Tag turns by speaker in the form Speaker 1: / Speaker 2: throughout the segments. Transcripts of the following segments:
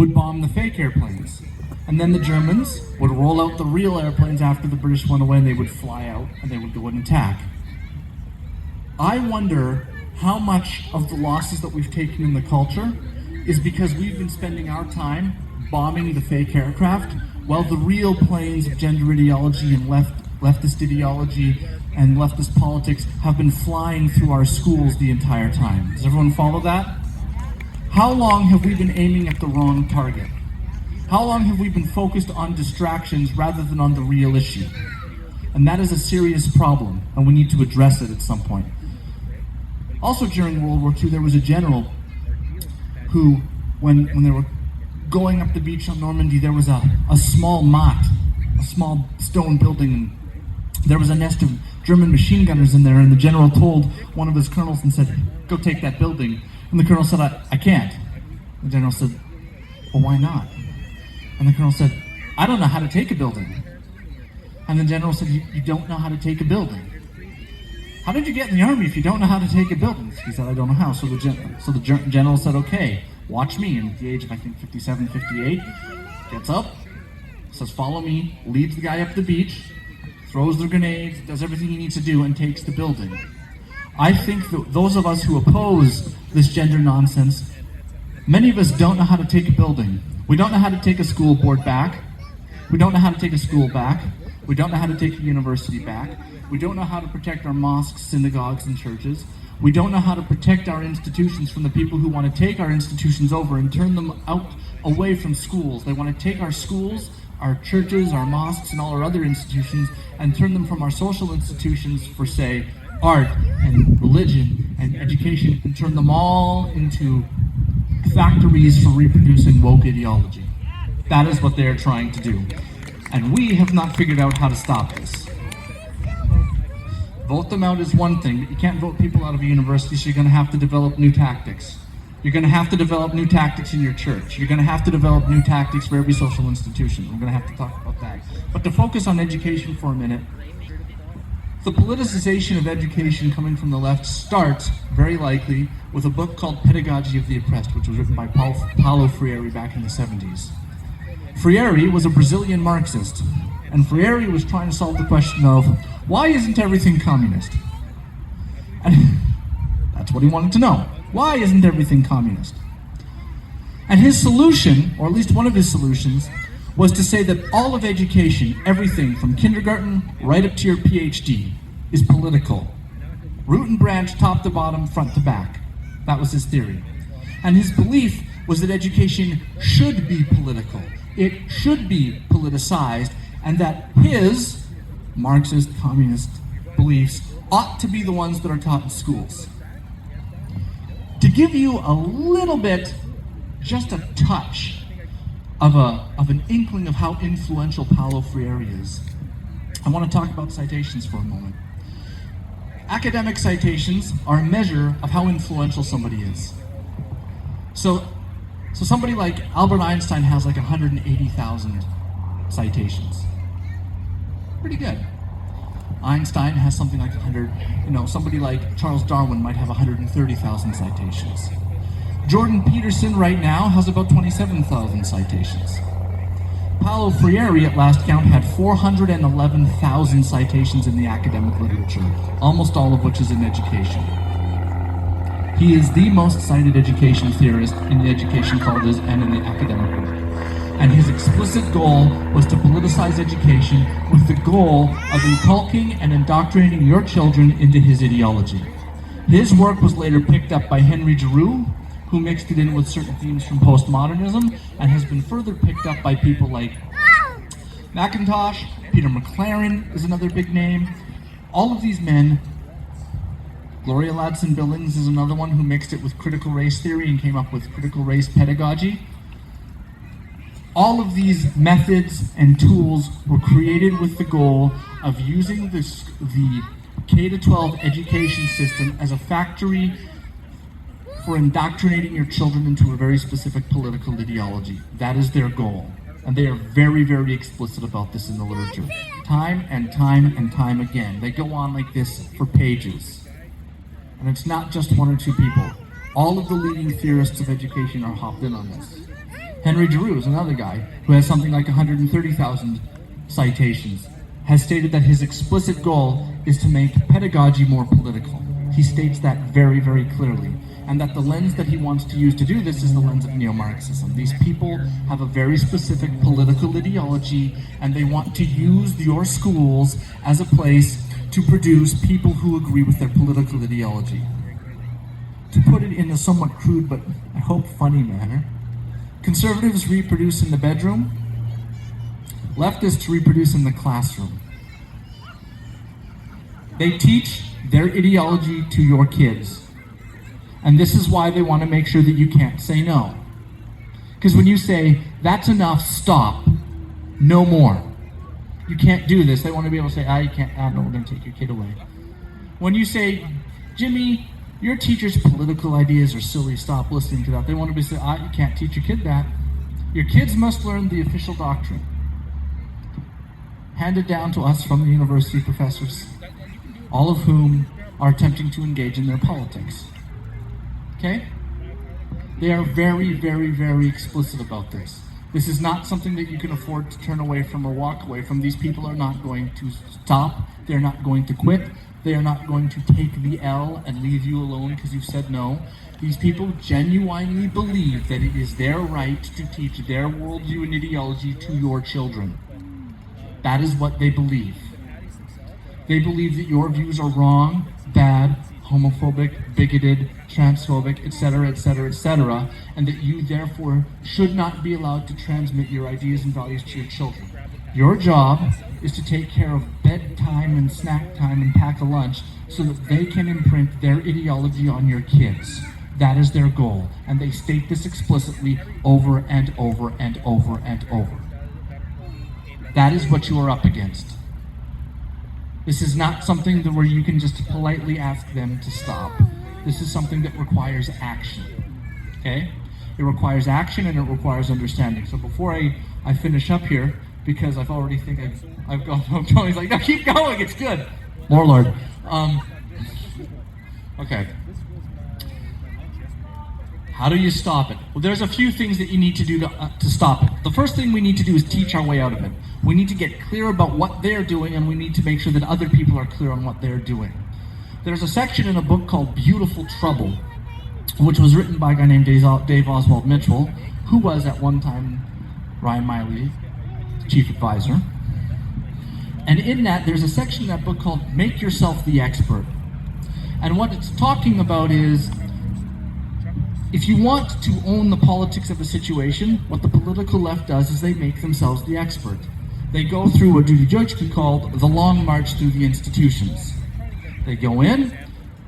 Speaker 1: would bomb the fake airplanes. And then the Germans would roll out the real airplanes after the British went away, and they would fly out and they would go and attack. I wonder how much of the losses that we've taken in the culture is because we've been spending our time bombing the fake aircraft while the real planes of gender ideology and leftist ideology and leftist politics have been flying through our schools the entire time. Does everyone follow that? How long have we been aiming at the wrong target? How long have we been focused on distractions rather than on the real issue? And that is a serious problem, and we need to address it at some point. Also during World War II, there was a general who, when they were going up the beach on Normandy, there was a small motte, a small stone building, and there was a nest of German machine gunners in there, and the general told one of his colonels and said, "Go take that building." And the colonel said, I can't. The general said, "Well, why not?" And the colonel said, "I don't know how to take a building." And the general said, you don't know how to take a building? How did you get in the army if you don't know how to take a building? He said, "I don't know how." So the general said, "Okay, watch me." And at the age of, I think, 57, 58, gets up, says, "Follow me," leads the guy up the beach, throws the grenades, does everything he needs to do, and takes the building. I think that those of us who oppose this gender nonsense, many of us don't know how to take a building. We don't know how to take a school board back. We don't know how to take a school back. We don't know how to take a university back. We don't know how to protect our mosques, synagogues, and churches. We don't know how to protect our institutions from the people who want to take our institutions over and turn them out away from schools. They want to take our schools, our churches, our mosques, and all our other institutions and turn them from our social institutions for, say, art and religion and education, and turn them all into factories for reproducing woke ideology. That is what they're trying to do. And we have not figured out how to stop this. Vote them out is one thing, but you can't vote people out of a university, so you're going to have to develop new tactics. You're going to have to develop new tactics in your church. You're going to have to develop new tactics for every social institution. We're going to have to talk about that. But to focus on education for a minute, the politicization of education coming from the left starts, very likely, with a book called Pedagogy of the Oppressed, which was written by Paulo Freire back in the 70s. Freire was a Brazilian Marxist, and Freire was trying to solve the question of, why isn't everything communist? And that's what he wanted to know. Why isn't everything communist? And his solution, or at least one of his solutions, was to say that all of education, everything from kindergarten right up to your PhD, is political. Root and branch, top to bottom, front to back. That was his theory. And his belief was that education should be political. It should be politicized, and that his Marxist, communist beliefs ought to be the ones that are taught in schools. To give you a little bit, just a touch, of an inkling of how influential Paulo Freire is, I want to talk about citations for a moment. Academic citations are a measure of how influential somebody is. So somebody like Albert Einstein has like 180,000 citations. Pretty good. Einstein has something like 100, somebody like Charles Darwin might have 130,000 citations. Jordan Peterson right now has about 27,000 citations. Paulo Freire at last count had 411,000 citations in the academic literature, almost all of which is in education. He is the most cited education theorist in the education colleges and in the academic world. And his explicit goal was to politicize education with the goal of inculcating and indoctrinating your children into his ideology. His work was later picked up by Henry Giroux, who mixed it in with certain themes from postmodernism, and has been further picked up by people like Mackintosh. Peter McLaren is another big name. All of these men, Gloria Ladson-Billings is another one who mixed it with critical race theory and came up with critical race pedagogy. All of these methods and tools were created with the goal of using the K-12 education system as a factory for indoctrinating your children into a very specific political ideology. That is their goal. And they are very, very explicit about this in the literature. Time and time and time again. They go on like this for pages. And it's not just one or two people. All of the leading theorists of education are hopped in on this. Henry Giroux is another guy who has something like 130,000 citations, has stated that his explicit goal is to make pedagogy more political. He states that very, very clearly. And that the lens that he wants to use to do this is the lens of neo-Marxism. These people have a very specific political ideology, and they want to use your schools as a place to produce people who agree with their political ideology. To put it in a somewhat crude, but I hope funny manner, conservatives reproduce in the bedroom, leftists reproduce in the classroom. They teach their ideology to your kids. And this is why they want to make sure that you can't say no. Because when you say, that's enough, stop, no more. You can't do this. They want to be able to say, you can't, no, we're going to take your kid away. When you say, Jimmy, your teacher's political ideas are silly, stop listening to that. They want to be say, you can't teach your kid that. Your kids must learn the official doctrine, handed down to us from the university professors, all of whom are attempting to engage in their politics. Okay? They are very, very, very explicit about this. This is not something that you can afford to turn away from or walk away from. These people are not going to stop. They're not going to quit. They are not going to take the L and leave you alone because you've said no. These people genuinely believe that it is their right to teach their worldview and ideology to your children. That is what they believe. They believe that your views are wrong, bad, homophobic, bigoted, transphobic, etc., etc., etc., and that you therefore should not be allowed to transmit your ideas and values to your children. Your job is to take care of bedtime and snack time and pack a lunch so that they can imprint their ideology on your kids. That is their goal, and they state this explicitly over and over and over and over. That is what you are up against. This is not something where you can just politely ask them to stop. This is something that requires action, okay? It requires action and it requires understanding. So before I finish up here, because I've already think I've gone home, Tony's like, no, keep going, it's good. More Lord. Okay. How do you stop it? Well, there's a few things that you need to do to stop it. The first thing we need to do is teach our way out of it. We need to get clear about what they're doing, and we need to make sure that other people are clear on what they're doing. There's a section in a book called Beautiful Trouble, which was written by a guy named Dave Oswald Mitchell, who was at one time Ryan Miley's chief advisor. And in that, there's a section in that book called Make Yourself the Expert. And what it's talking about is, if you want to own the politics of a situation, what the political left does is they make themselves the expert. They go through what Judy Deutsch called the long march through the institutions. They go in,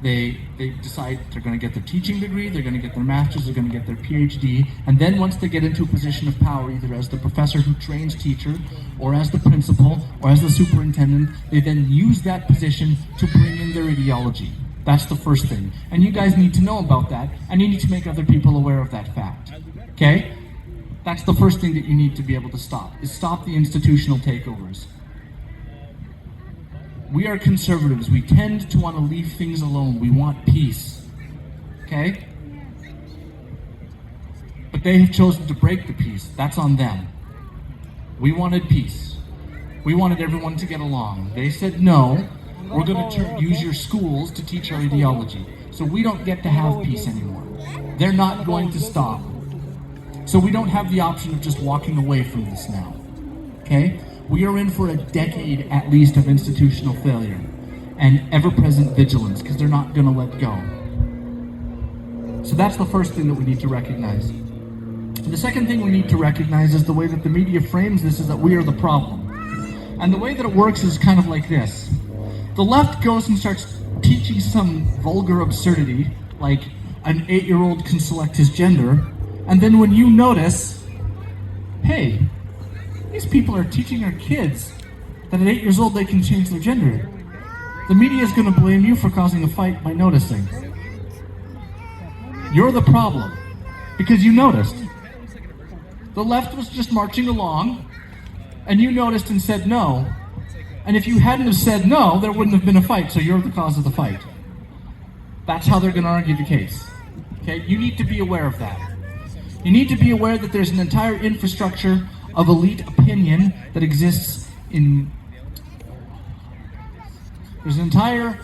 Speaker 1: they decide they're going to get their teaching degree, they're going to get their master's, they're going to get their PhD, and then once they get into a position of power, either as the professor who trains teacher, or as the principal, or as the superintendent, they then use that position to bring in their ideology. That's the first thing. And you guys need to know about that, and you need to make other people aware of that fact. Okay? That's the first thing that you need to be able to stop, is stop the institutional takeovers. We are conservatives. We tend to want to leave things alone. We want peace. Okay? But they have chosen to break the peace. That's on them. We wanted peace. We wanted everyone to get along. They said, no, we're going to use your schools to teach our ideology. So we don't get to have peace anymore. They're not going to stop. So we don't have the option of just walking away from this now. Okay? We are in for a decade at least of institutional failure and ever-present vigilance, because they're not going to let go. So that's the first thing that we need to recognize. The second thing we need to recognize is the way that the media frames this is that we are the problem. And the way that it works is kind of like this. The left goes and starts teaching some vulgar absurdity, like an 8-year-old can select his gender, and then when you notice, hey, these people are teaching our kids that at 8 years old they can change their gender, the media is going to blame you for causing a fight by noticing. You're the problem, because you noticed. The left was just marching along, and you noticed and said no. And if you hadn't have said no, there wouldn't have been a fight, so you're the cause of the fight. That's how they're going to argue the case. Okay? You need to be aware of that. You need to be aware that there's an entire infrastructure of elite opinion that exists in... There's an entire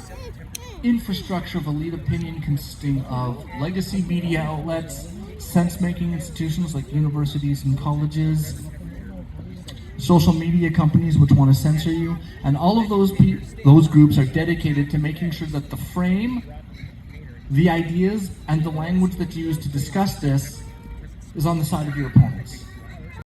Speaker 1: infrastructure of elite opinion consisting of legacy media outlets, sense-making institutions like universities and colleges, social media companies which want to censor you, and all of those groups are dedicated to making sure that the frame, the ideas, and the language that you use to discuss this is on the side of your opponents.